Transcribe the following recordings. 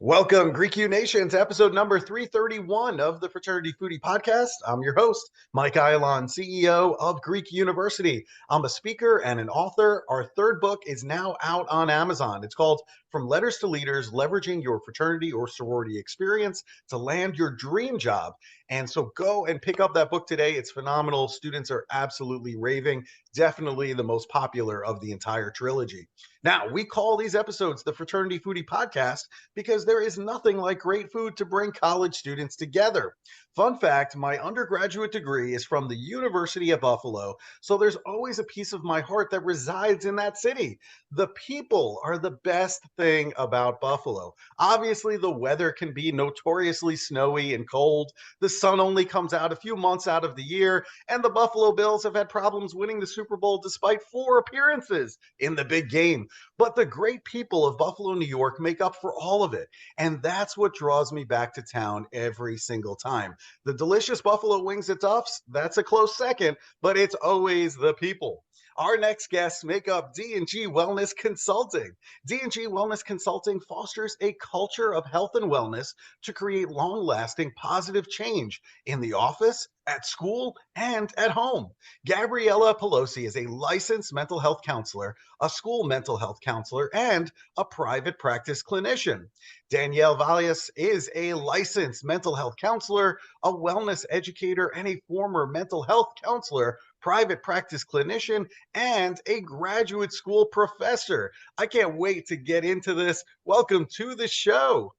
Welcome, Greek U Nation, to episode number 331 of the Fraternity Foodie Podcast. I'm your host, Mike Ayalon, CEO of Greek University. I'm a speaker and an author. Our third book is now out on Amazon. It's called From Letters to Leaders, Leveraging Your Fraternity or Sorority Experience to Land Your Dream Job. And so go and pick up that book today. It's phenomenal. Students are absolutely raving. Definitely the most popular of the entire trilogy. Now, we call these episodes the Fraternity Foodie Podcast because there is nothing like great food to bring college students together. Fun fact, my undergraduate degree is from the University of Buffalo, so there's always a piece of my heart that resides in that city. The people are the best thing about Buffalo. Obviously, the weather can be notoriously snowy and cold. The sun only comes out a few months out of the year, and the Buffalo Bills have had problems winning the Super Bowl despite 4 appearances in the big game. But the great people of Buffalo, New York make up for all of it. And that's what draws me back to town every single time. The delicious buffalo wings at Duff's, that's a close second, but it's always the people. Our next guests make up D&G Wellness Consulting. D&G Wellness Consulting fosters a culture of health and wellness to create long-lasting positive change in the office, at school, and at home. Gabriella Pelosi is a licensed mental health counselor, a school mental health counselor, and a private practice clinician. Danielle Vallas is a licensed mental health counselor, a wellness educator, and a former mental health counselor, private practice clinician, and a graduate school professor. I can't wait to get into this. Welcome to the show.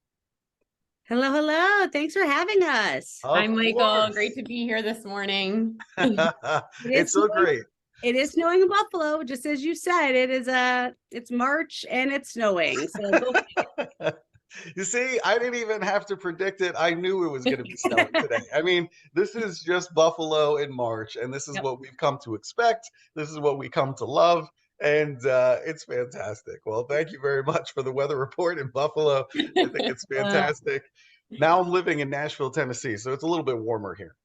Hello, hello. Thanks for having us. Hi, Michael. Great to be here this morning. It's so great. It is snowing in Buffalo, just as you said. It's March and it's snowing. So You see, I didn't even have to predict it. I knew it was going to be snowing today. I mean, this is just Buffalo in March, and this is what we've come to expect. This is what we come to love, and it's fantastic. Well, thank you very much for the weather report in Buffalo. I think it's fantastic. Now I'm living in Nashville, Tennessee, so it's a little bit warmer here.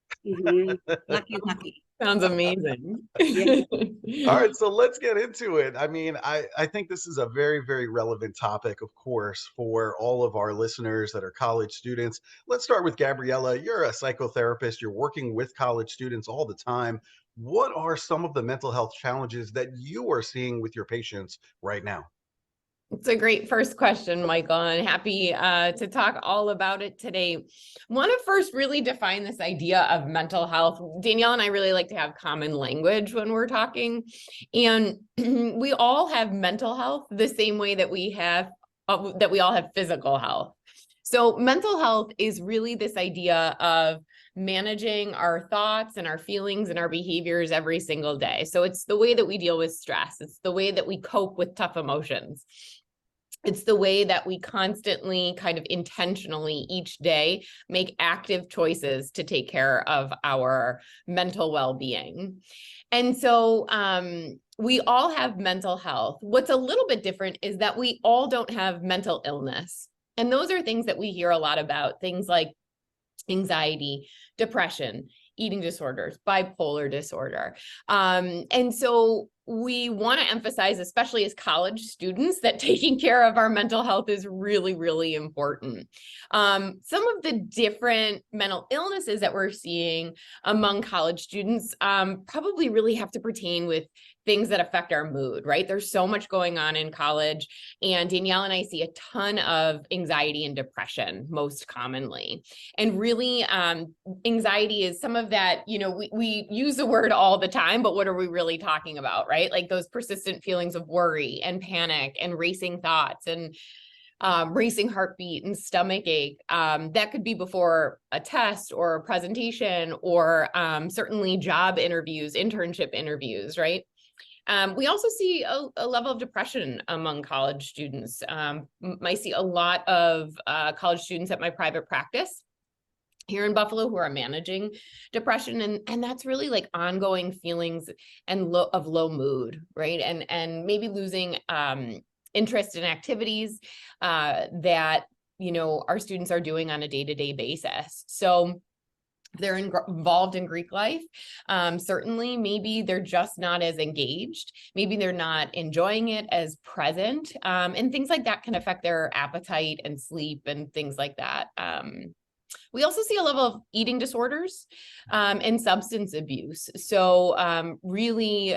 Lucky. Sounds amazing. All right, so let's get into it. I mean, I think this is a very, very relevant topic, of course, for all of our listeners that are college students. Let's start with Gabriella. You're a psychotherapist. You're working with college students all the time. What are some of the mental health challenges that you are seeing with your patients right now? It's a great first question, Michael, and happy to talk all about it today. I want to first really define this idea of mental health. Danielle and I really like to have common language when we're talking, and we all have mental health the same way that we all have physical health. So mental health is really this idea of managing our thoughts and our feelings and our behaviors every single day. So it's the way that we deal with stress. It's the way that we cope with tough emotions. It's the way that we constantly kind of intentionally each day make active choices to take care of our mental well-being. And so we all have mental health. What's a little bit different is that we all don't have mental illness. And those are things that we hear a lot about, things like anxiety, depression, eating disorders, bipolar disorder. And so we want to emphasize, especially as college students, that taking care of our mental health is really, really important. Some of the different mental illnesses that we're seeing among college students probably really have to pertain with things that affect our mood, right? There's so much going on in college, and Danielle and I see a ton of anxiety and depression most commonly. And really, anxiety is some of that, we use the word all the time, but what are we really talking about, right? Like those persistent feelings of worry and panic and racing thoughts and racing heartbeat and stomach ache. That could be before a test or a presentation or certainly job interviews, internship interviews, right? We also see a level of depression among college students. I see a lot of college students at my private practice here in Buffalo who are managing depression. And that's really like ongoing feelings and low mood, right? And maybe losing interest in activities that our students are doing on a day-to-day basis. So if they're involved in Greek life, certainly maybe they're just not as engaged. Maybe they're not enjoying it as present. And things like that can affect their appetite and sleep and things like that. We also see a level of eating disorders and substance abuse. So really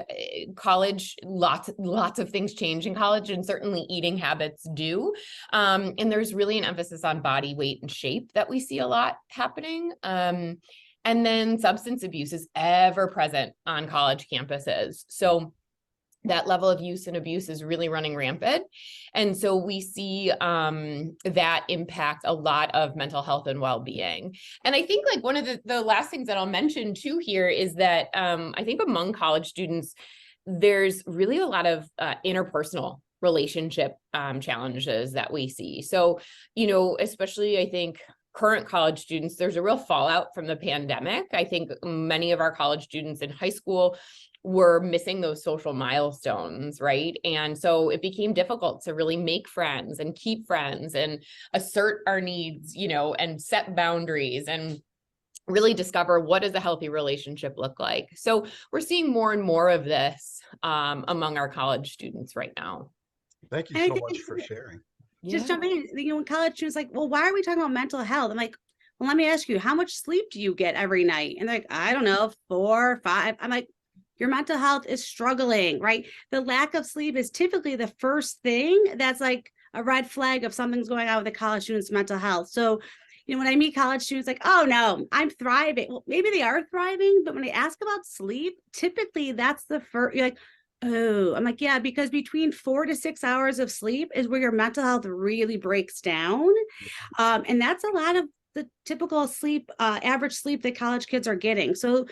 college, lots of things change in college, and certainly eating habits do. And there's really an emphasis on body weight and shape that we see a lot happening. And then substance abuse is ever present on college campuses. So that level of use and abuse is really running rampant. And so we see that impact a lot of mental health and well-being. And I think like one of the last things that I'll mention too here is that I think among college students, there's really a lot of interpersonal relationship challenges that we see. So, especially I think current college students, there's a real fallout from the pandemic. I think many of our college students in high school were missing those social milestones, right? And so it became difficult to really make friends and keep friends and assert our needs, and set boundaries and really discover what does a healthy relationship look like. So we're seeing more and more of this among our college students right now. Thank you so much for sharing. Just jumping in, when college students like, well, why are we talking about mental health? I'm like, well, let me ask you, how much sleep do you get every night? And they're like, I don't know, 4 or 5. I'm like, your mental health is struggling, right? The lack of sleep is typically the first thing that's like a red flag of something's going on with the college students' mental health. So, when I meet college students, like, oh no, I'm thriving. Well, maybe they are thriving, but when I ask about sleep, typically that's the first, you're like, oh, I'm like, yeah, because between 4 to 6 hours of sleep is where your mental health really breaks down. And that's a lot of the typical sleep, average sleep that college kids are getting. So,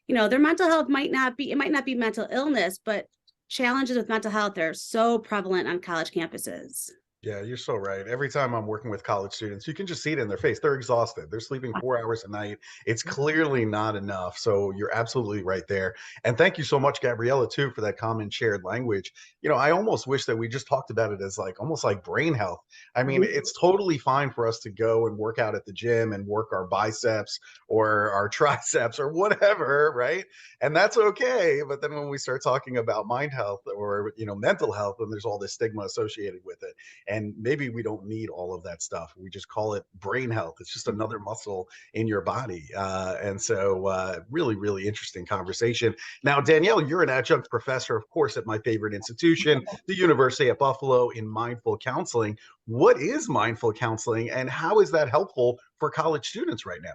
their mental health might not be mental illness, but challenges with mental health are so prevalent on college campuses. Yeah, you're so right. Every time I'm working with college students, you can just see it in their face. They're exhausted. They're sleeping 4 hours a night. It's clearly not enough. So you're absolutely right there. And thank you so much, Gabriella, too, for that common shared language. I almost wish that we just talked about it as almost like brain health. I mean, it's totally fine for us to go and work out at the gym and work our biceps or our triceps or whatever, right? And that's okay. But then when we start talking about mind health or, mental health, then there's all this stigma associated with it. And maybe we don't need all of that stuff. We just call it brain health. It's just another muscle in your body. And so really, really interesting conversation. Now, Danielle, you're an adjunct professor, of course, at my favorite institution, the University at Buffalo, in mindful counseling. What is mindful counseling and how is that helpful for college students right now?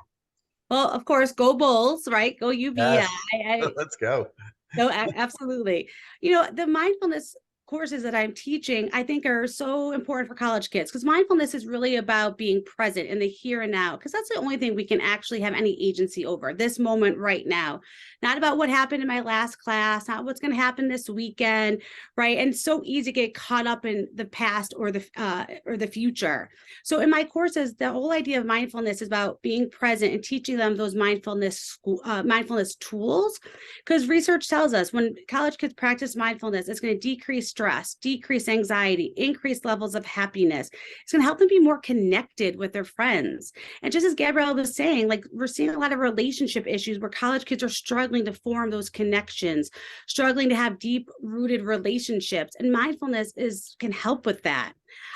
Well, of course, go Bulls, right? Go UV. Yes. Let's go. No, absolutely. The mindfulness courses that I'm teaching, I think are so important for college kids because mindfulness is really about being present in the here and now, because that's the only thing we can actually have any agency over, this moment right now. Not about what happened in my last class, not what's going to happen this weekend, right? And so easy to get caught up in the past or the future. So in my courses, the whole idea of mindfulness is about being present and teaching them those mindfulness tools, because research tells us when college kids practice mindfulness, it's going to decrease stress, decrease anxiety, increase levels of happiness. It's going to help them be more connected with their friends. And just as Gabriella was saying, we're seeing a lot of relationship issues where college kids are struggling to form those connections, struggling to have deep rooted relationships. And mindfulness can help with that.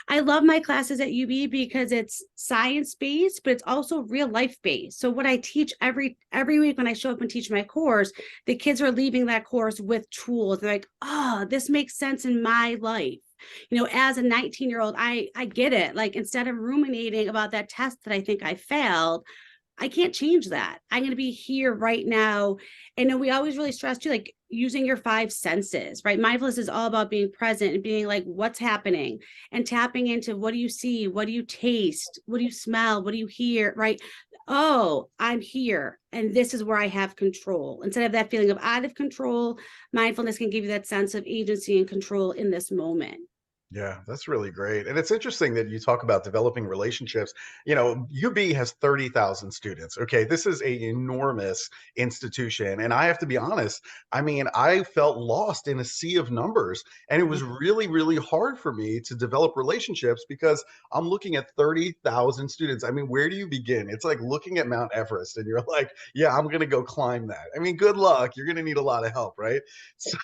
I love my classes at UB because it's science-based, but it's also real life-based. So what I teach every week when I show up and teach my course, the kids are leaving that course with tools. They're like, oh, this makes sense in my life. As a 19-year-old, I get it. Instead of ruminating about that test that I think I failed, I can't change that. I'm going to be here right now. And we always really stress too, using your 5 senses, right? Mindfulness is all about being present and being what's happening and tapping into what do you see? What do you taste? What do you smell? What do you hear? Right? Oh, I'm here. And this is where I have control. Instead of that feeling of out of control, mindfulness can give you that sense of agency and control in this moment. Yeah, that's really great. And it's interesting that you talk about developing relationships. You know, UB has 30,000 students. Okay. This is a enormous institution. And I have to be honest, I mean, I felt lost in a sea of numbers. And it was really, really hard for me to develop relationships because I'm looking at 30,000 students. I mean, where do you begin? It's like looking at Mount Everest and you're like, yeah, I'm going to go climb that. I mean, good luck. You're going to need a lot of help, right? So,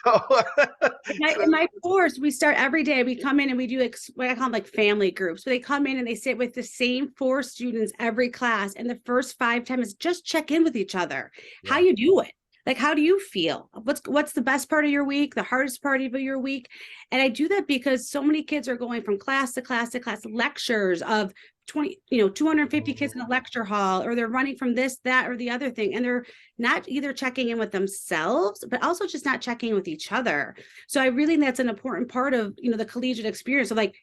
In my course, we start every day. We come in and we do what I call them like family groups. So they come in and they sit with the same 4 students every class. And the first 5 times just check in with each other. Yeah. How you doing? Like, how do you feel? What's the best part of your week, the hardest part of your week? And I do that because so many kids are going from class to class to class, lectures of 250 kids in a lecture hall, or they're running from this, that, or the other thing. And they're not either checking in with themselves, but also just not checking in with each other. So I really think that's an important part of, the collegiate experience of like,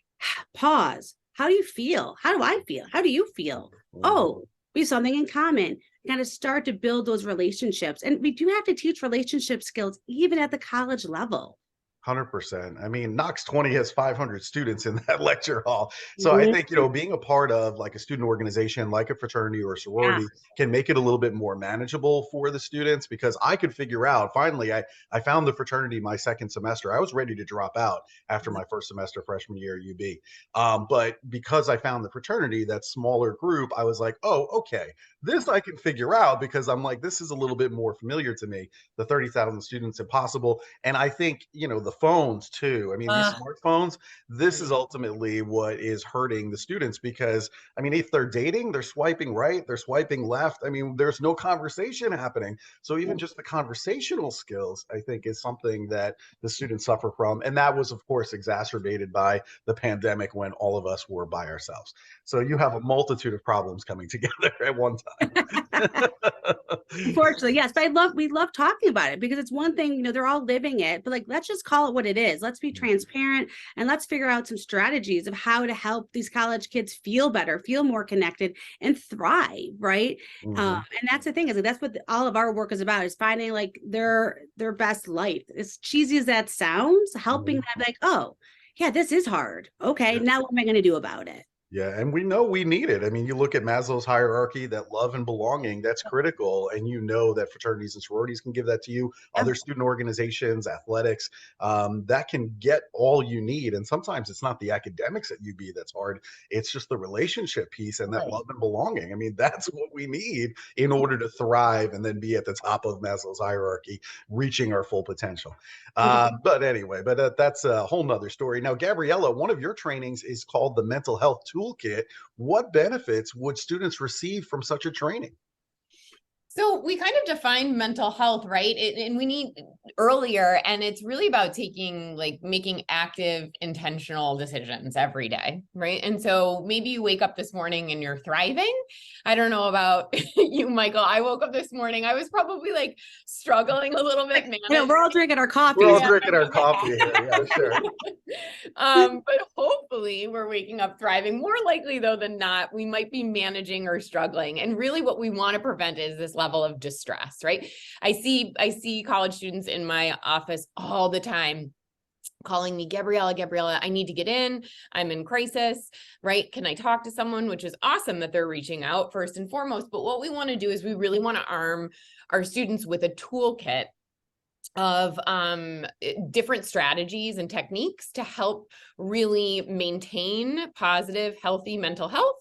pause. How do you feel? How do I feel? How do you feel? Oh, we have something in common. Kind of start to build those relationships. And we do have to teach relationship skills even at the college level. 100%. I mean, Knox 20 has 500 students in that lecture hall. So I think, being a part of like a student organization, like a fraternity or a sorority can make it a little bit more manageable for the students, because I could figure out, finally, I found the fraternity my second semester. I was ready to drop out after my first semester freshman year at UB. But because I found the fraternity, that smaller group, I was like, oh, okay, this I can figure out, because I'm like, this is a little bit more familiar to me. The 30,000 students, impossible. And I think, the phones too. I mean, these smartphones, this is ultimately what is hurting the students, because I mean, if they're dating, they're swiping right, they're swiping left. I mean, there's no conversation happening. So even just the conversational skills, I think, is something that the students suffer from. And that was, of course, exacerbated by the pandemic when all of us were by ourselves. So you have a multitude of problems coming together at one time. Unfortunately, yes. But we love talking about it, because it's one thing, they're all living it, but like, let's just call it what it is. Let's be transparent, and let's figure out some strategies of how to help these college kids feel better, feel more connected, and thrive. Right. And that's the thing, is like, that's what all of our work is about, is finding like their best life. As cheesy as that sounds, helping them like, oh yeah, this is hard. Okay. Now what am I going to do about it? Yeah, and we know we need it. I mean, you look at Maslow's hierarchy, that love and belonging, that's critical. And that fraternities and sororities can give that to you, other student organizations, athletics, that can get all you need. And sometimes it's not the academics at UB that's hard. It's just the relationship piece and that love and belonging. I mean, that's what we need in order to thrive and then be at the top of Maslow's hierarchy, reaching our full potential. But anyway, that's a whole nother story. Now, Gabriella, one of your trainings is called the Mental Health Toolkit. What benefits would students receive from such a training? So we kind of defined mental health, right? And we need earlier, and it's really about making active, intentional decisions every day, right? And so maybe you wake up this morning and you're thriving. I don't know about you, Michael. I woke up this morning, I was probably like struggling a little bit. We're all drinking our coffee. We're all drinking our coffee here. Yeah, sure. But hopefully we're waking up thriving. More likely though than not, we might be managing or struggling. And really what we want to prevent is this level of distress, right? I see college students in my office all the time calling me, Gabriella, I need to get in. I'm in crisis, right? Can I talk to someone? Which is awesome that they're reaching out first and foremost. But what we want to do is we really want to arm our students with a toolkit of different strategies and techniques to help really maintain positive, healthy mental health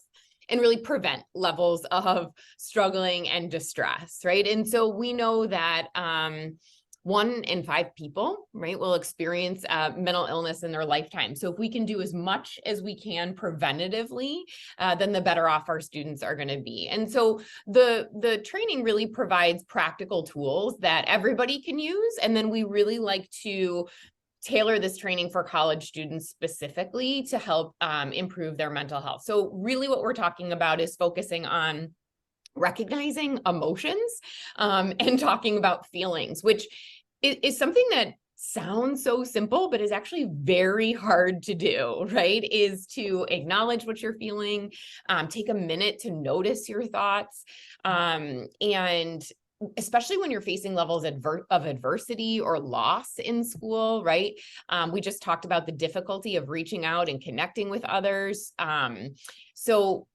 and really prevent levels of struggling and distress, right? And so we know that 1 in 5 people, right, will experience mental illness in their lifetime. So if we can do as much as we can preventatively, then the better off our students are going to be. And so the training really provides practical tools that everybody can use. And then we really like to tailor this training for college students specifically to help improve their mental health. So really what we're talking about is focusing on recognizing emotions and talking about feelings, which is something that sounds so simple, but is actually very hard to do, right? Is to acknowledge what you're feeling, take a minute to notice your thoughts, and especially when you're facing levels of adversity or loss in school, right? We just talked about the difficulty of reaching out and connecting with others. So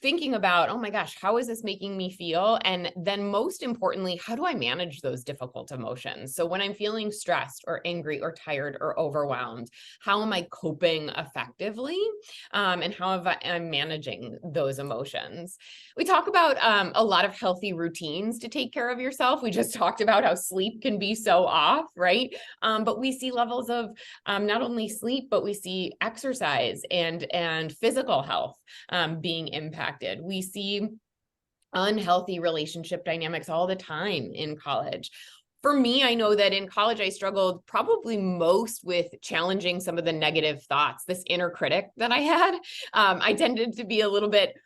thinking about, oh my gosh, how is this making me feel? And then most importantly, how do I manage those difficult emotions? So when I'm feeling stressed or angry or tired or overwhelmed, how am I coping effectively? And how I'm managing those emotions? We talk about a lot of healthy routines to take care of yourself. We just talked about how sleep can be so off, right? But we see levels of not only sleep, but we see exercise and physical health being impacted. We see unhealthy relationship dynamics all the time in college. For me, I know that in college, I struggled probably most with challenging some of the negative thoughts, this inner critic that I had. I tended to be a little bit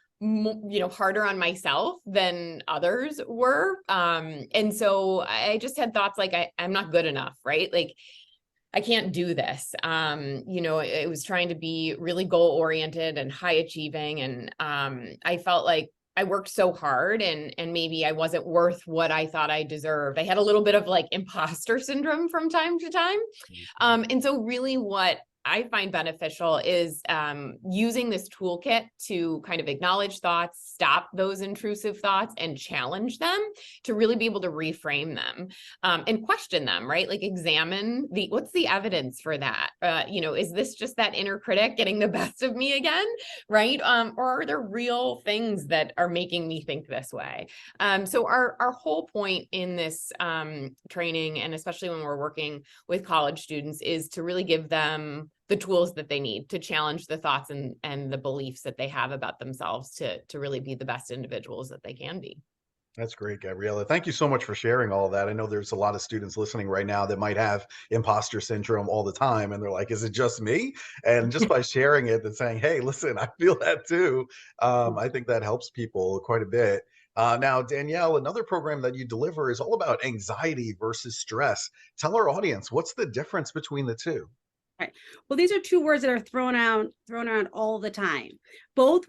harder on myself than others were. And so I just had thoughts like, I'm not good enough, right? Like, I can't do this. It was trying to be really goal oriented and high achieving. And I felt like I worked so hard and maybe I wasn't worth what I thought I deserved. I had a little bit of like imposter syndrome from time to time. And so really what I find beneficial is using this toolkit to kind of acknowledge thoughts, stop those intrusive thoughts and challenge them to really be able to reframe them and question them, right? Like examine what's the evidence for that? Is this just that inner critic getting the best of me again, right? Or are there real things that are making me think this way? So our whole point in this training, and especially when we're working with college students, is to really give them the tools that they need to challenge the thoughts and the beliefs that they have about themselves to really be the best individuals that they can be. That's great, Gabriella. Thank you so much for sharing all of that. I know there's a lot of students listening right now that might have imposter syndrome all the time, and they're like, is it just me? And just by sharing it and saying, hey, listen, I feel that too, I think that helps people quite a bit. Now, Danielle, another program that you deliver is all about anxiety versus stress. Tell our audience, what's the difference between the two? Right. Well, these are two words that are thrown around all the time. Both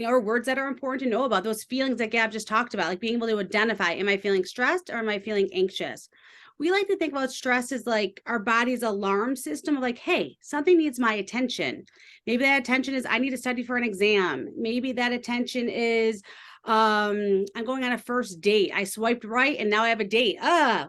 are words that are important to know about. Those feelings that Gab just talked about, like being able to identify, am I feeling stressed or am I feeling anxious? We like to think about stress as like our body's alarm system of like, hey, something needs my attention. Maybe that attention is I need to study for an exam. Maybe that attention is I'm going on a first date. I swiped right and now I have a date.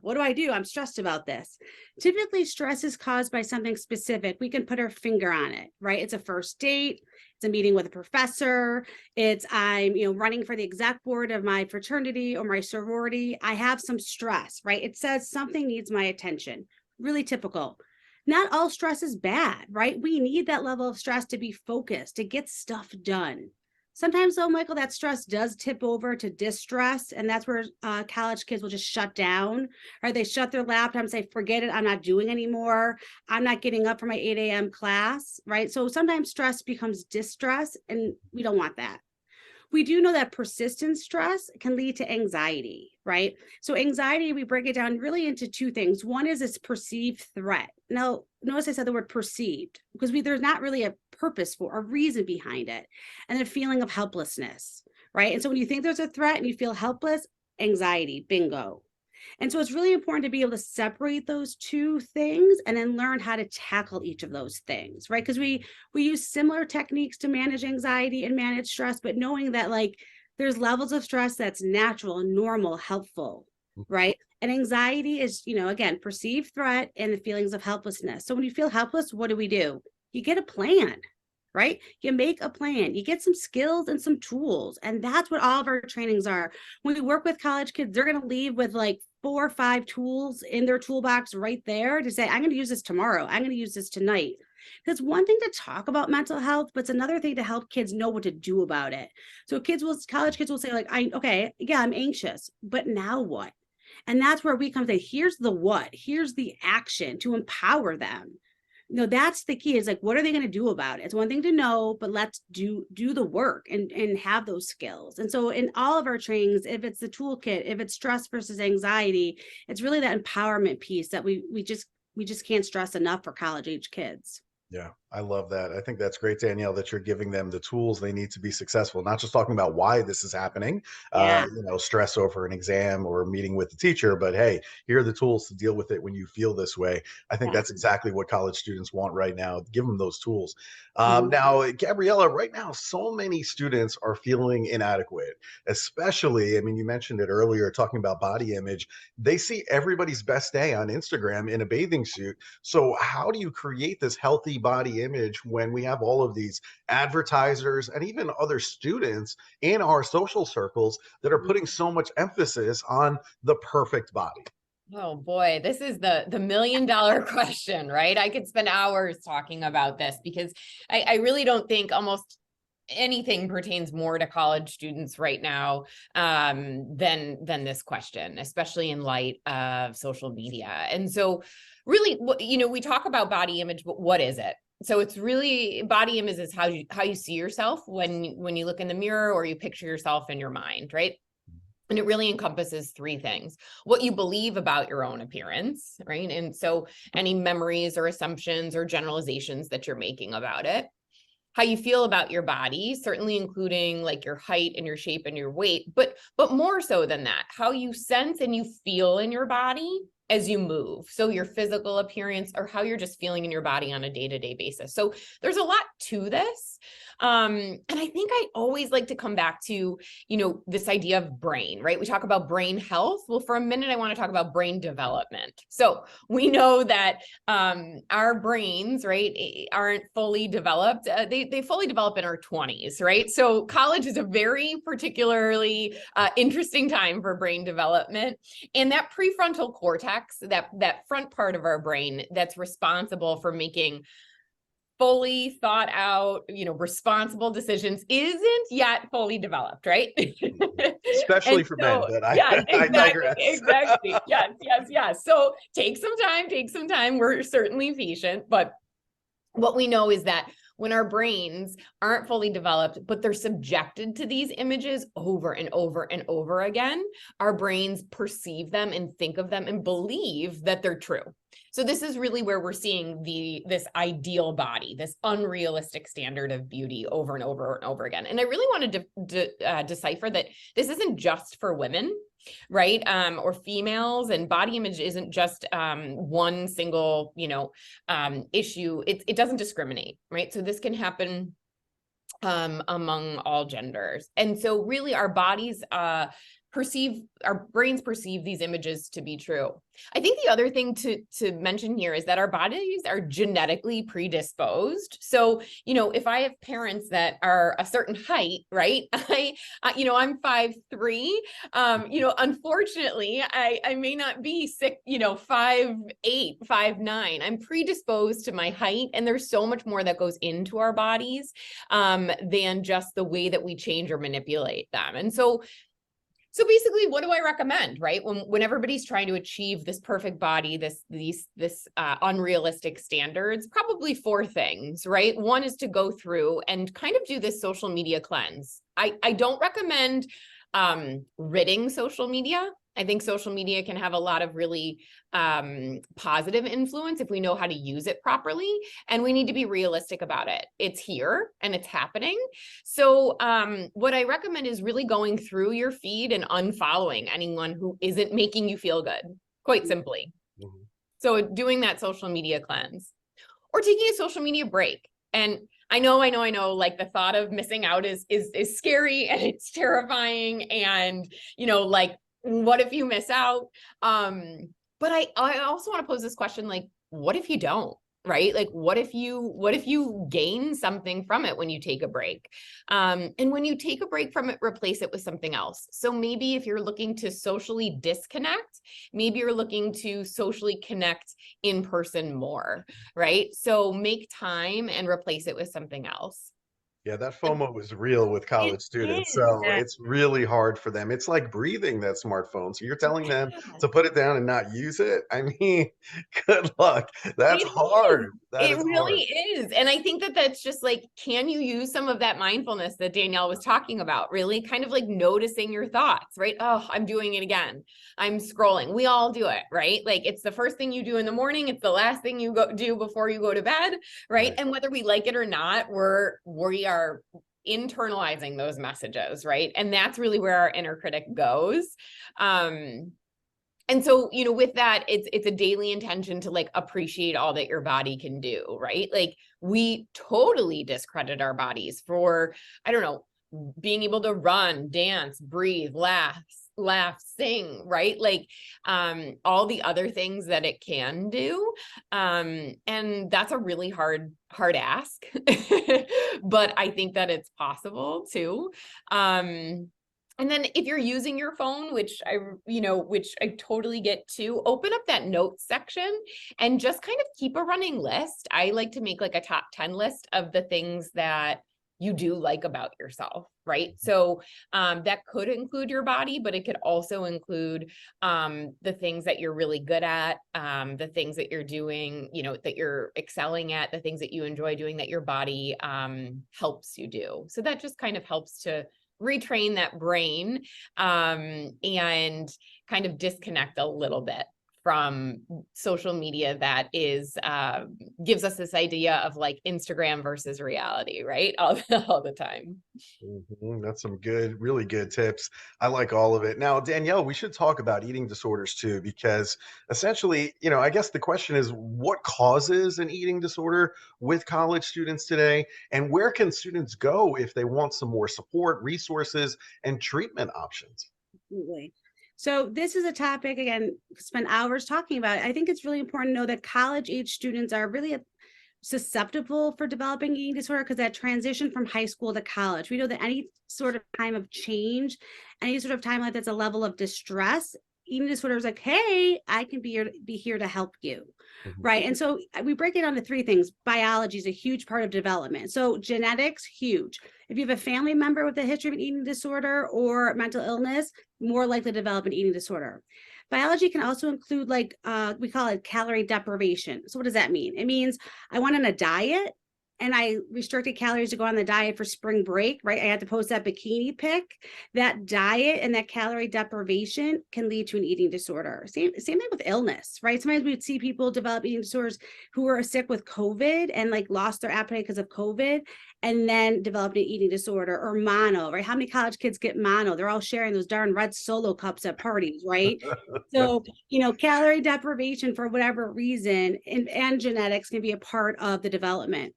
What do? I'm stressed about this. Typically, stress is caused by something specific. We can put our finger on it, right? It's a first date. It's a meeting with a professor. It's I'm running for the exec board of my fraternity or my sorority. I have some stress, right? It says something needs my attention. Really typical. Not all stress is bad, right? We need that level of stress to be focused, to get stuff done. Sometimes though, Michael, that stress does tip over to distress. And that's where college kids will just shut down, or they shut their laptop and say, forget it, I'm not doing anymore. I'm not getting up for my 8 a.m. class, right? So sometimes stress becomes distress and we don't want that. We do know that persistent stress can lead to anxiety, right? So anxiety, we break it down really into two things. One is this perceived threat. Now, notice I said the word perceived because there's not really a purpose for a reason behind it. And a feeling of helplessness, right? And so when you think there's a threat and you feel helpless, anxiety, bingo. And so it's really important to be able to separate those two things and then learn how to tackle each of those things, right? Because we use similar techniques to manage anxiety and manage stress, but knowing that like there's levels of stress that's natural, normal, helpful, right? And anxiety is, again, perceived threat and the feelings of helplessness. So when you feel helpless, what do? You get a plan, right? You make a plan, you get some skills and some tools. And that's what all of our trainings are. When we work with college kids, they're going to leave with like 4 or 5 tools in their toolbox right there to say, I'm going to use this tomorrow. I'm going to use this tonight. Because one thing to talk about mental health, but it's another thing to help kids know what to do about it. So college kids will say like, I'm anxious, but now what? And that's where we come to say, here's the what, here's the action to empower them. That's the key is like, what are they going to do about it? It's one thing to know, but let's do the work and have those skills. And so in all of our trainings, if it's the toolkit, if it's stress versus anxiety, it's really that empowerment piece that we just can't stress enough for college age kids. Yeah, I love that. I think that's great, Danielle, that you're giving them the tools they need to be successful, not just talking about why this is happening, Yeah. stress over an exam or meeting with the teacher, but hey, here are the tools to deal with it when you feel this way. I think Yeah. that's exactly what college students want right now. Give them those tools. Mhm. Now, Gabriella, right now, so many students are feeling inadequate, especially, I mean, you mentioned it earlier, talking about body image. They see everybody's best day on Instagram in a bathing suit. So how do you create this healthy body image when we have all of these advertisers and even other students in our social circles that are putting so much emphasis on the perfect body? Oh boy, this is the $1 million question, right? I could spend hours talking about this because I really don't think almost anything pertains more to college students right now than this question, especially in light of social media. And so really, we talk about body image, but what is it? So it's really, body image is how you see yourself when you look in the mirror or you picture yourself in your mind, right? And it really encompasses three things: what you believe about your own appearance, right? And so any memories or assumptions or generalizations that you're making about it; how you feel about your body, certainly including like your height and your shape and your weight, but more so than that, how you sense and you feel in your body as you move. So your physical appearance, or how you're just feeling in your body on a day-to-day basis. So there's a lot to this. And I think I always like to come back to, this idea of brain, right? We talk about brain health. Well, for a minute, I want to talk about brain development. So we know that our brains, right, aren't fully developed. They fully develop in our 20s, right? So college is a very particularly interesting time for brain development. And that prefrontal cortex, that front part of our brain that's responsible for making fully thought out, responsible decisions, isn't yet fully developed, right? Especially And for men, so, but yes, I exactly, digress. exactly. Yes. So take some time. We're certainly patient, but what we know is that when our brains aren't fully developed, but they're subjected to these images over and over and over again, our brains perceive them and think of them and believe that they're true. So this is really where we're seeing this ideal body, this unrealistic standard of beauty over and over and over again. And I really wanted to decipher that this isn't just for women, right? Or females, and body image isn't just one single, issue. It doesn't discriminate, right? So this can happen among all genders. And so really our brains perceive these images to be true. I think the other thing to mention here is that our bodies are genetically predisposed. So, if I have parents that are a certain height, right? I'm 5'3". Unfortunately, I may not be 5'8", 5'9". I'm predisposed to my height, and there's so much more that goes into our bodies than just the way that we change or manipulate them. And so basically, what do I recommend, right? When everybody's trying to achieve this perfect body, this unrealistic standards, probably four things, right? One is to go through and kind of do this social media cleanse. I don't recommend ridding social media. I think social media can have a lot of really positive influence if we know how to use it properly, and we need to be realistic about it. It's here and it's happening. So what I recommend is really going through your feed and unfollowing anyone who isn't making you feel good, quite simply. Mhm. So doing that social media cleanse, or taking a social media break. And I know, like the thought of missing out is scary and it's terrifying. And, like, what if you miss out? But I also want to pose this question, like, what if you don't, right? Like, what if you gain something from it when you take a break? And when you take a break from it, replace it with something else. So maybe if you're looking to socially disconnect, maybe you're looking to socially connect in person more, right? So make time and replace it with something else. Yeah, that FOMO is real with It college students. is. So it's really hard for them. It's like breathing that smartphone. So you're telling them to put it down and not use it? I mean, good luck. That's It is. hard. That It is really hard. is. And I think that that's just like, can you use some of that mindfulness that Danielle was talking about? Really kind of like noticing your thoughts, right? Oh, I'm doing it again. I'm scrolling. We all do it, right? Like it's the first thing you do in the morning. It's the last thing you do before you go to bed, right? Right. And whether we like it or not, we are internalizing those messages, right? And that's really where our inner critic goes. And so, with that, it's a daily intention to like appreciate all that your body can do, right? Like we totally discredit our bodies for, I don't know, being able to run, dance, breathe, laugh, sing, right? Like all the other things that it can do. And that's a really hard ask. But I think that it's possible too. And then if you're using your phone, which I totally get to, open up that notes section and just kind of keep a running list. I like to make like a top 10 list of the things that you do like about yourself, right? So that could include your body, but it could also include the things that you're really good at, the things that you're doing, that you're excelling at, the things that you enjoy doing that your body helps you do. So that just kind of helps to retrain that brain and kind of disconnect a little bit from social media that is gives us this idea of like Instagram versus reality, right? All the time. That's some good, really good tips. I like all of it. Now, Danielle, we should talk about eating disorders too, because essentially, I guess the question is what causes an eating disorder with college students today? And where can students go if they want some more support, resources, and treatment options? Absolutely. So this is a topic, again, spend hours talking about it. I think it's really important to know that college age students are really susceptible for developing eating disorder because that transition from high school to college, we know that any sort of time of change, any sort of time like that's a level of distress, eating disorder is like, hey, I can be here to help you. Right. And so we break it down to three things. Biology is a huge part of development. So genetics, huge. If you have a family member with a history of an eating disorder or mental illness, more likely to develop an eating disorder. Biology can also include like, we call it calorie deprivation. So what does that mean? It means I went on a diet and I restricted calories to go on the diet for spring break, right? I had to post that bikini pic. That diet and that calorie deprivation can lead to an eating disorder. Same thing with illness, right? Sometimes we'd see people develop eating disorders who were sick with COVID and like lost their appetite because of COVID and then developed an eating disorder or mono, right? How many college kids get mono? They're all sharing those darn red Solo cups at parties, right? So, calorie deprivation for whatever reason and genetics can be a part of the development.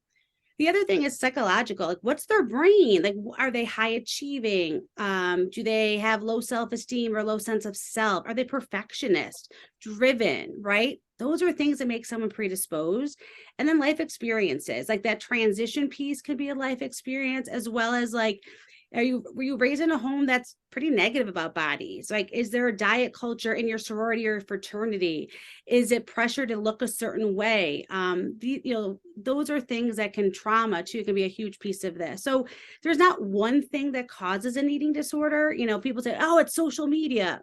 The other thing is psychological. Like, what's their brain? Like, are they high achieving? Do they have low self-esteem or low sense of self? Are they perfectionist, driven, right? Those are things that make someone predisposed. And then life experiences, like that transition piece could be a life experience, as well as like, were you raised in a home that's pretty negative about bodies? Like, is there a diet culture in your sorority or fraternity? Is it pressure to look a certain way? Those are things that can trauma too, can be a huge piece of this. So there's not one thing that causes an eating disorder. People say, oh, it's social media.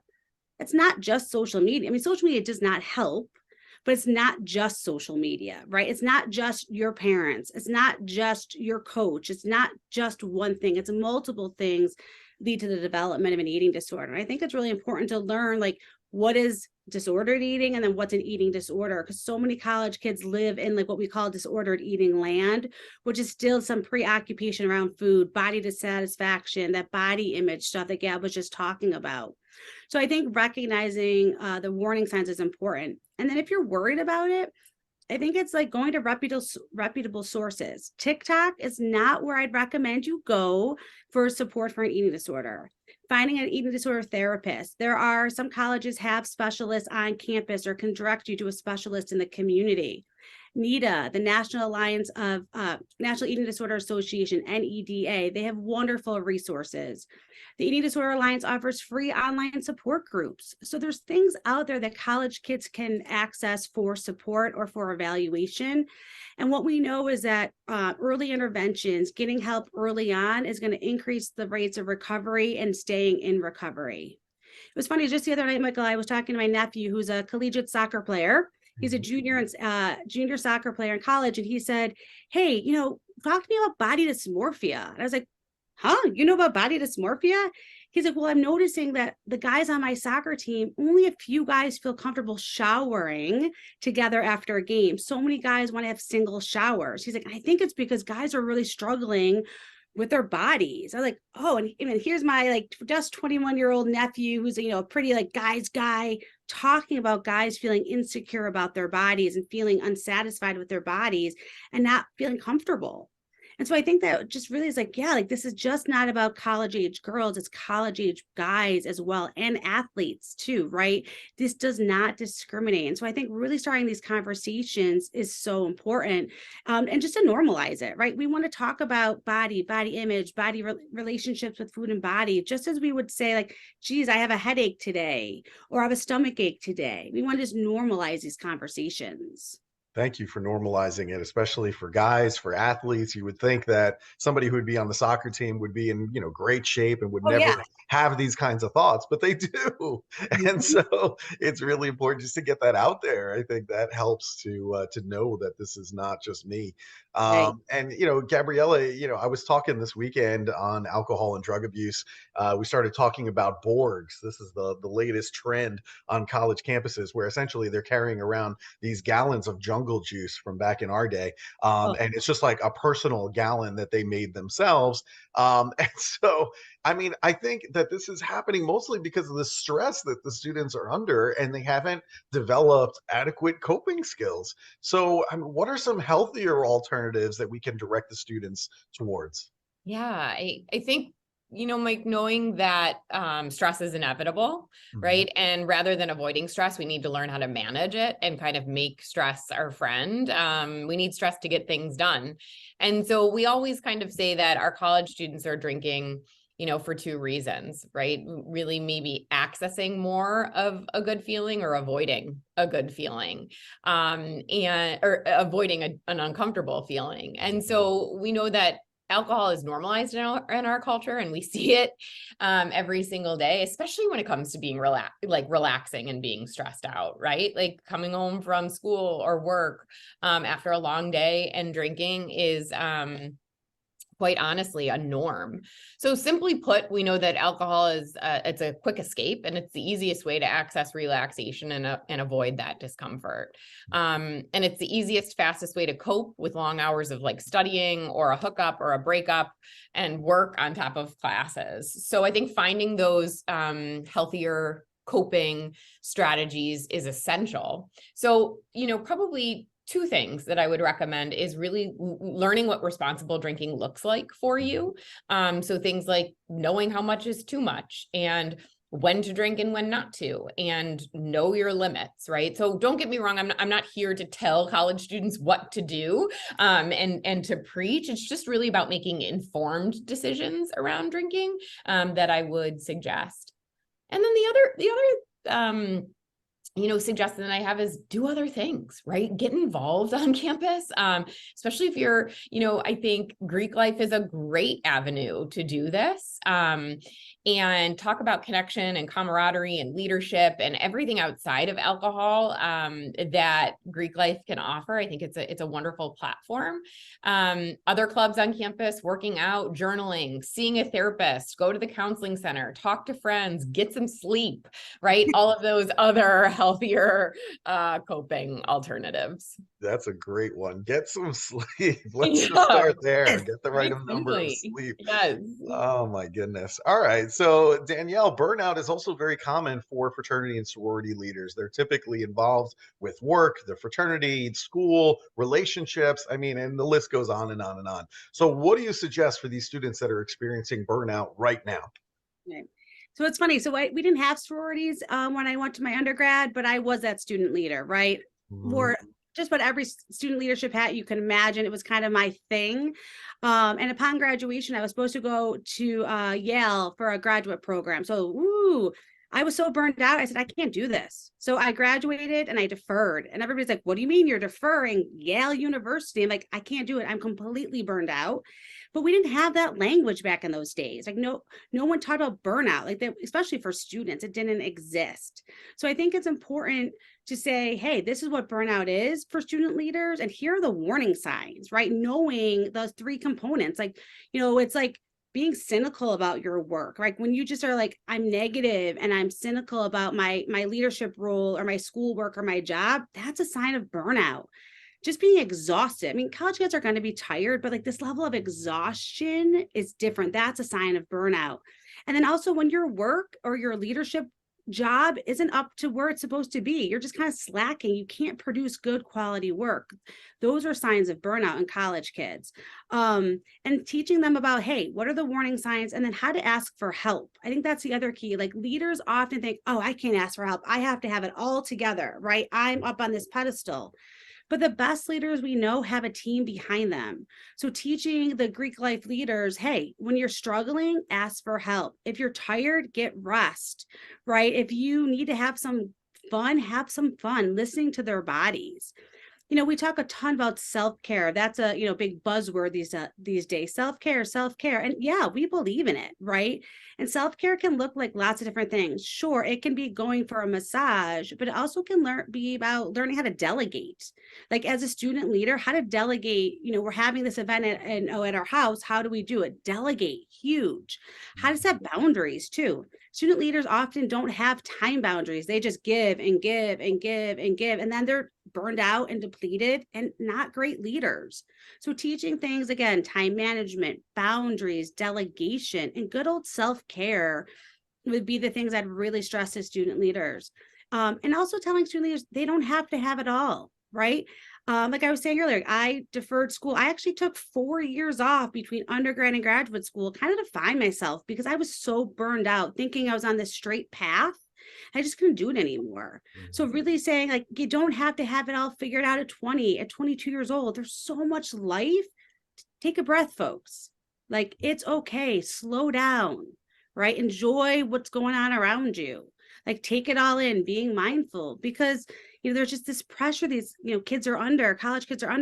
It's not just social media. I mean, social media does not help. But it's not just social media, right? It's not just your parents. It's not just your coach. It's not just one thing. It's multiple things lead to the development of an eating disorder. And I think it's really important to learn like what is disordered eating and then what's an eating disorder, because so many college kids live in like what we call disordered eating land, which is still some preoccupation around food, body dissatisfaction, that body image stuff that Gab was just talking about. So I think recognizing the warning signs is important. And then if you're worried about it, I think it's like going to reputable sources. TikTok is not where I'd recommend you go for support for an eating disorder. Finding an eating disorder therapist. There are some colleges have specialists on campus or can direct you to a specialist in the community. NEDA, the National Alliance of National Eating Disorder Association, NEDA, they have wonderful resources. The Eating Disorder Alliance offers free online support groups. So there's things out there that college kids can access for support or for evaluation. And what we know is that early interventions, getting help early on, is going to increase the rates of recovery and staying in recovery. It was funny, just the other night, Michael, I was talking to my nephew, who's a collegiate soccer player. He's a junior soccer player in college. And he said, hey, talk to me about body dysmorphia. And I was like, huh? You know about body dysmorphia? He's like, well, I'm noticing that the guys on my soccer team, only a few guys feel comfortable showering together after a game. So many guys want to have single showers. He's like, I think it's because guys are really struggling with their bodies. I was like, oh, and here's my just 21-year-old nephew who's a pretty guy's guy, talking about guys feeling insecure about their bodies and feeling unsatisfied with their bodies and not feeling comfortable. And so I think that just really is this is just not about college age girls, it's college age guys as well, and athletes too, right? This does not discriminate. And so I think really starting these conversations is so important, and just to normalize it, right? We want to talk about body image, relationships with food and body, just as we would say geez, I have a headache today, or I have a stomach ache today. We want to just normalize these conversations. Thank you for normalizing it, especially for guys, for athletes. You would think that somebody who would be on the soccer team would be in, great shape and would never have these kinds of thoughts, but they do. And so it's really important just to get that out there. I think that helps to know that this is not just me. And, Gabriella, I was talking this weekend on alcohol and drug abuse. We started talking about Borgs. This is the latest trend on college campuses, where essentially they're carrying around these gallons of jungle juice from back in our day. And it's just like a personal gallon that they made themselves. And so, I think that this is happening mostly because of the stress that the students are under, and they haven't developed adequate coping skills. So, what are some healthier alternatives that we can direct the students towards? Yeah, I think, Mike, knowing that stress is inevitable, right? And rather than avoiding stress, we need to learn how to manage it and kind of make stress our friend. We need stress to get things done. And so we always kind of say that our college students are drinking, for two reasons, right? Really maybe accessing more of a good feeling or avoiding a good feeling, or avoiding an uncomfortable feeling. And so we know that alcohol is normalized in our culture, and we see it every single day, especially when it comes to being relaxing and being stressed out, right? Like coming home from school or work after a long day, and drinking is quite honestly a norm. So simply put, we know that alcohol is it's a quick escape, and it's the easiest way to access relaxation and avoid that discomfort. And it's the easiest, fastest way to cope with long hours of studying or a hookup or a breakup and work on top of classes. So I think finding those healthier coping strategies is essential. So, probably two things that I would recommend is really learning what responsible drinking looks like for you. So things like knowing how much is too much, and when to drink and when not to, and know your limits, right? So don't get me wrong, I'm not here to tell college students what to do and to preach. It's just really about making informed decisions around drinking that I would suggest. And then the other suggestion that I have is do other things, right? Get involved on campus, especially if you're, I think Greek life is a great avenue to do this. And talk about connection and camaraderie and leadership and everything outside of alcohol that Greek life can offer. I think it's a wonderful platform. Other clubs on campus, working out, journaling, seeing a therapist, go to the counseling center, talk to friends, get some sleep, right? All of those other healthier coping alternatives. That's a great one. Get some sleep. Let's just start there. Get the right number of sleep. Yes. Oh my goodness. All right. So Danielle, burnout is also very common for fraternity and sorority leaders. They're typically involved with work, the fraternity, school, relationships. And the list goes on and on and on. So what do you suggest for these students that are experiencing burnout right now? Right. So it's funny. So we didn't have sororities when I went to my undergrad, but I was that student leader, right? just about every student leadership hat you can imagine. It was kind of my thing. And upon graduation, I was supposed to go to Yale for a graduate program. So, I was so burned out. I said, I can't do this. So I graduated and I deferred. And everybody's like, what do you mean you're deferring? Yale University? I'm like, I can't do it. I'm completely burned out. But we didn't have that language back in those days. Like no one talked about burnout, like that, especially for students. It didn't exist. So I think it's important to say, hey, this is what burnout is for student leaders. And here are the warning signs, right? Knowing those three components, like, it's like being cynical about your work, right? When you just are like, I'm negative and I'm cynical about my leadership role or my schoolwork or my job, that's a sign of burnout. Just being exhausted. I mean, college kids are going to be tired, but like this level of exhaustion is different. That's a sign of burnout. And then also when your work or your leadership job isn't up to where it's supposed to be, you're just kind of slacking. You can't produce good quality work. Those are signs of burnout in college kids. And teaching them about, hey, what are the warning signs? And then how to ask for help. I think that's the other key. Like leaders often think, oh, I can't ask for help. I have to have it all together, right? I'm up on this pedestal. But the best leaders we know have a team behind them. So teaching the Greek life leaders, hey, when you're struggling, ask for help. If you're tired, get rest, right? If you need to have some fun, listening to their bodies. We talk a ton about self-care. That's a, big buzzword these days, self-care. And yeah, we believe in it, right? And self-care can look like lots of different things. Sure, it can be going for a massage, but it also can be about learning how to delegate. Like as a student leader, how to delegate, we're having this event at our house. How do we do it? Delegate, huge. How to set boundaries too. Student leaders often don't have time boundaries. They just give and give and give and give. And then they're burned out and depleted and not great leaders. So teaching things, again, time management, boundaries, delegation, and good old self-care would be the things I'd really stress to student leaders. And also telling student leaders, they don't have to have it all, right? Like I was saying earlier, I deferred school. I actually took 4 years off between undergrad and graduate school, kind of to find myself because I was so burned out, thinking I was on this straight path. I just couldn't do it anymore. So really saying like, you don't have to have it all figured out at 20, at 22 years old. There's so much life. Take a breath, folks. Like it's okay. Slow down, right? Enjoy what's going on around you. Like take it all in, being mindful because there's just this pressure these, college kids are under.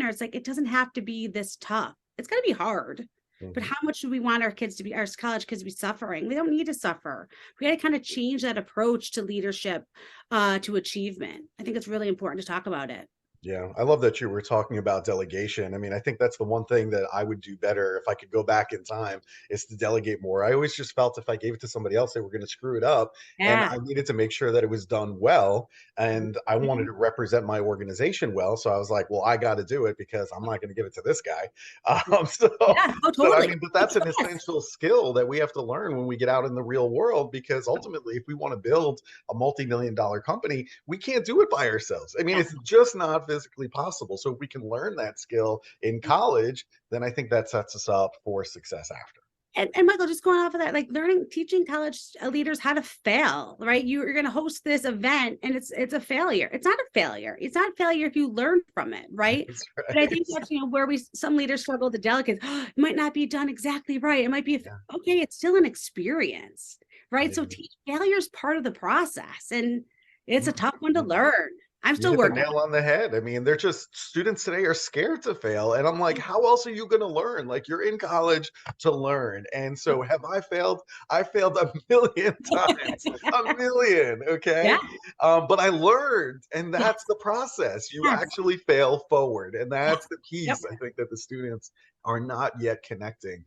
It's like, it doesn't have to be this tough. It's going to be hard. But how much do we want our college kids to be suffering? They don't need to suffer. We got to kind of change that approach to leadership, to achievement. I think it's really important to talk about it. Yeah, I love that you were talking about delegation. I mean, I think that's the one thing that I would do better if I could go back in time is to delegate more. I always just felt if I gave it to somebody else, they were going to screw it up. And Yeah. I needed to make sure that it was done well. And I wanted to represent my organization well. So I was like, well, I got to do it because I'm not going to give it to this guy. Yeah. Oh, So, I totally. mean, but that's an Yes. essential skill that we have to learn when we get out in the real world, because ultimately, if we want to build a multi-million-dollar company, we can't do it by ourselves. I mean, it's just not physically possible. So if we can learn that skill in college, then I think that sets us up for success after. And Michael, just going off of that, like teaching college leaders how to fail, right? You're going to host this event and it's a failure. It's not a failure. It's not a failure if you learn from it, right? That's right. But I think that's, where some leaders struggle to delegate. Oh, it might not be done exactly right. It might be, okay, it's still an experience, right? So failure is part of the process and it's a tough one to learn. I'm still You hit the working. nail on the head. I mean, they're just students today are scared to fail. And I'm like, how else are you going to learn? Like you're in college to learn. And so have I failed? I failed a million times, a million. Okay. Yeah. But I learned, and that's the process. You Yes. actually fail forward. And that's the Yep. piece I think that the students are not yet connecting.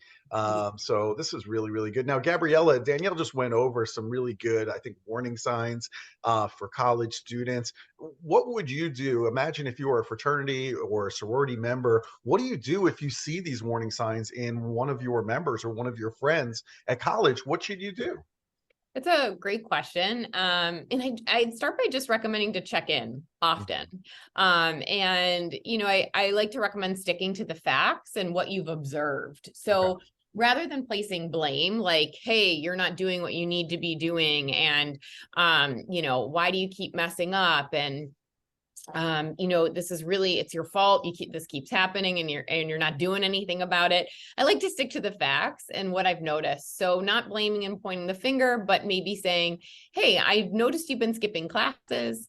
So this is really, really good. Now, Danielle just went over some really good, I think, warning signs for college students. What would you do? Imagine if you were a fraternity or a sorority member, what do you do if you see these warning signs in one of your members or one of your friends at college? What should you do? It's a great question. And I'd start by just recommending to check in often. And, I like to recommend sticking to the facts and what you've observed. So rather than placing blame, like, hey, you're not doing what you need to be doing. And, why do you keep messing up? And this is really, it's your fault. This keeps happening and you're not doing anything about it. I like to stick to the facts and what I've noticed. So not blaming and pointing the finger, but maybe saying, hey, I've noticed you've been skipping classes.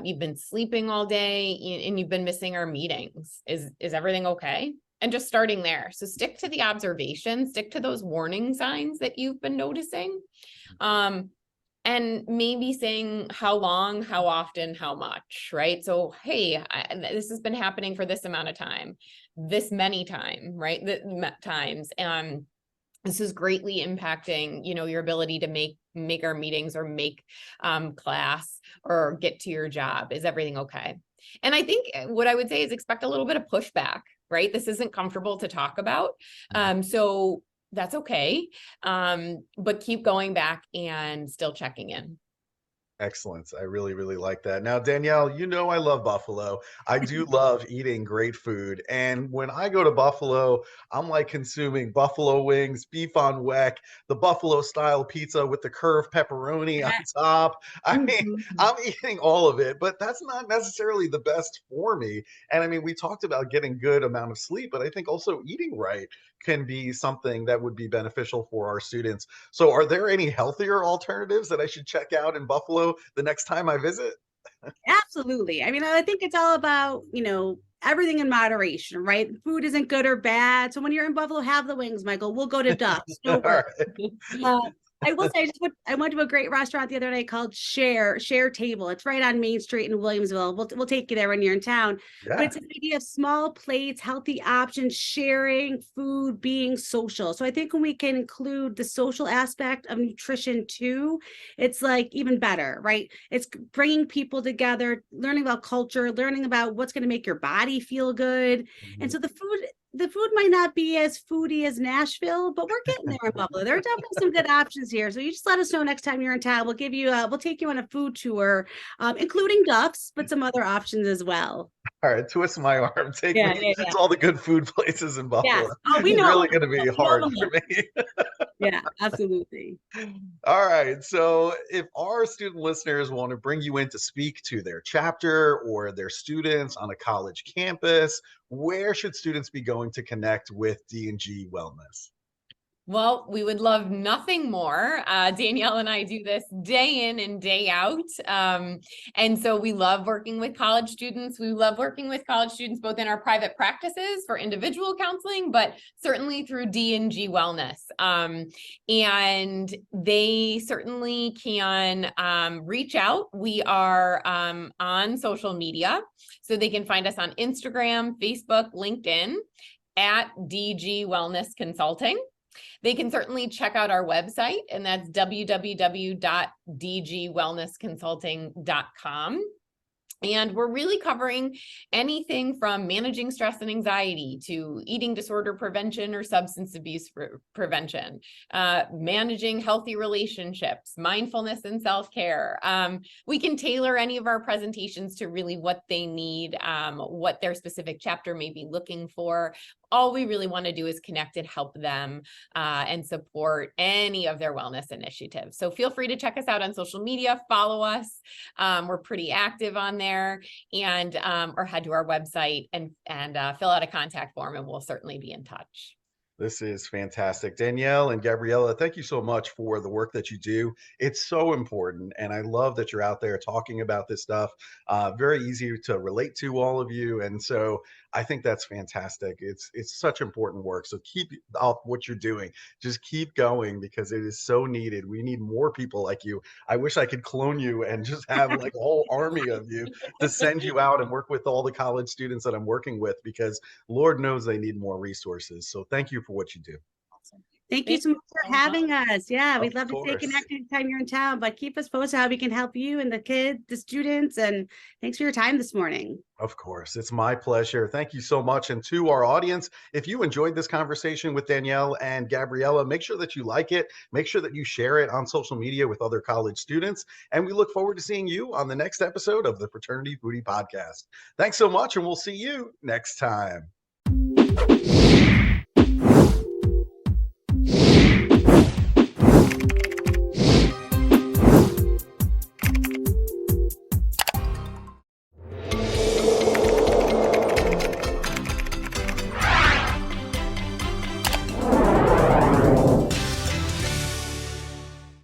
You've been sleeping all day and you've been missing our meetings. Is everything okay? And just starting there. So stick to the observations, stick to those warning signs that you've been noticing. And maybe saying how long, how often, how much, right? So, hey, this has been happening for this amount of time, this many time, right? Times. This is greatly impacting, your ability to make our meetings or make class or get to your job. Is everything okay? And I think what I would say is expect a little bit of pushback, right? This isn't comfortable to talk about. So that's okay. But keep going back and still checking in. Excellent. I really, really like that. Now, Danielle, I love Buffalo. I do love eating great food. And when I go to Buffalo, I'm like consuming buffalo wings, beef on weck, the Buffalo style pizza with the curved pepperoni on top. I mean, I'm eating all of it, but that's not necessarily the best for me. And I mean, we talked about getting good amount of sleep, but I think also eating right can be something that would be beneficial for our students. So are there any healthier alternatives that I should check out in Buffalo the next time I visit? Absolutely. I mean, I think it's all about, everything in moderation, right? Food isn't good or bad. So when you're in Buffalo, have the wings, Michael. We'll go to Ducks. Don't worry. I will say, I went to a great restaurant the other day called Share Table. It's right on Main Street in Williamsville. We'll take you there when you're in town. Yeah. But it's an idea of small plates, healthy options, sharing food, being social. So I think when we can include the social aspect of nutrition too, it's like even better, right? It's bringing people together, learning about culture, learning about what's going to make your body feel good. And so the food might not be as foodie as Nashville, but we're getting there in Buffalo. There are definitely some good options here. So you just let us know next time you're in town. We'll take you on a food tour, including Ducks, but some other options as well. All right, twist my arm. Take me to all the good food places in Buffalo. Yes. Oh, we it's know. really going to be hard for me. Yeah, absolutely. All right. So if our student listeners want to bring you in to speak to their chapter or their students on a college campus, where should students be going to connect with D&G Wellness? Well, we would love nothing more. Danielle and I do this day in and day out. And so we love working with college students. We love working with college students, both in our private practices for individual counseling, but certainly through D&G Wellness. And they certainly can reach out. We are on social media, so they can find us on Instagram, Facebook, LinkedIn at DG Wellness Consulting. They can certainly check out our website, and that's www.dgwellnessconsulting.com. And we're really covering anything from managing stress and anxiety to eating disorder prevention or substance abuse prevention, managing healthy relationships, mindfulness and self-care. We can tailor any of our presentations to really what they need, what their specific chapter may be looking for. All we really want to do is connect and help them and support any of their wellness initiatives. So feel free to check us out on social media, follow us. We're pretty active on there, and or head to our website and fill out a contact form, and we'll certainly be in touch. This is fantastic. Danielle and Gabriella, thank you so much for the work that you do. It's so important. And I love that you're out there talking about this stuff. Very easy to relate to, all of you. And so I think that's fantastic. It's such important work. So keep up what you're doing. Just keep going, because it is so needed. We need more people like you. I wish I could clone you and just have like a whole army of you to send you out and work with all the college students that I'm working with, because Lord knows they need more resources. So thank you for what you do. Thank you so much for having us. Yeah, we'd love to stay connected anytime you're in town, but keep us posted how we can help you and the kids, the students, and thanks for your time this morning. Of course, it's my pleasure. Thank you so much. And to our audience, if you enjoyed this conversation with Danielle and Gabriella, make sure that you like it. Make sure that you share it on social media with other college students. And we look forward to seeing you on the next episode of the Fraternity Foodie Podcast. Thanks so much, and we'll see you next time.